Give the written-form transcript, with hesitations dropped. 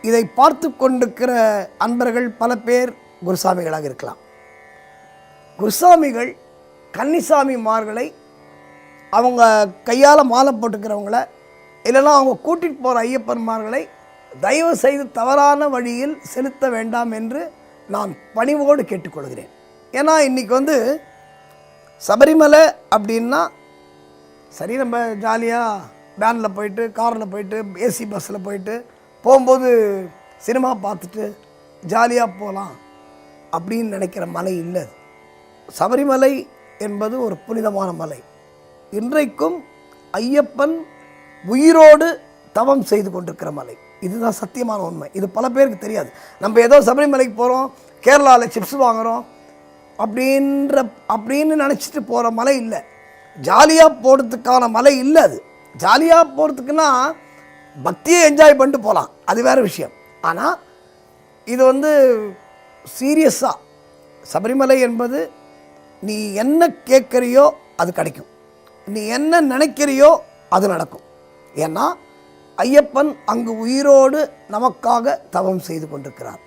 இதை பார்த்து கொண்டிருக்கிற அன்பர்கள் பல பேர் குருசாமிகளாக இருக்கலாம். குருசாமிகள் கன்னிசாமிமார்களை அவங்க கையால் மாலை போட்டுக்கிறவங்கள இல்லைன்னா அவங்க கூட்டிகிட்டு போகிற ஐயப்பன்மார்களை தயவு செய்து தவறான வழியில் செலுத்த வேண்டாம் என்று நான் பணிவோடு கேட்டுக்கொள்கிறேன். ஏன்னா இன்றைக்கி சபரிமலை அப்படின்னா சரி, நம்ம ஜாலியாக வேனில் போயிட்டு காரில் போயிட்டு ஏசி பஸ்ஸில் போயிட்டு போகும்போது சினிமா பார்த்துட்டு ஜாலியாக போகலாம் அப்படின்னு நினைக்கிற மலை இல்லை. சபரிமலை என்பது ஒரு புனிதமான மலை. இன்றைக்கும் ஐயப்பன் உயிரோடு தவம் செய்து கொண்டிருக்கிற மலை. இதுதான் சத்தியமான உண்மை. இது பல பேருக்கு தெரியாது. நம்ம ஏதோ சபரிமலைக்கு போகிறோம், கேரளாவில் சிப்ஸ் வாங்குகிறோம் அப்படின்னு நினச்சிட்டு போகிற மலை இல்லை. ஜாலியாக போகிறதுக்கான மலை இல்லை. அது ஜாலியாக போகிறதுக்குன்னா பக்தியை என்ஜாய் பண்ணிட்டு போகலாம், அது வேறு விஷயம். ஆனால் இது சீரியஸாக சபரிமலை என்பது நீ என்ன கேட்குறியோ அது கிடைக்கும், நீ என்ன நினைக்கிறியோ அது நடக்கும். ஏன்னா ஐயப்பன் அங்கு உயிரோடு நமக்காக தவம் செய்து கொண்டிருக்கிறார்.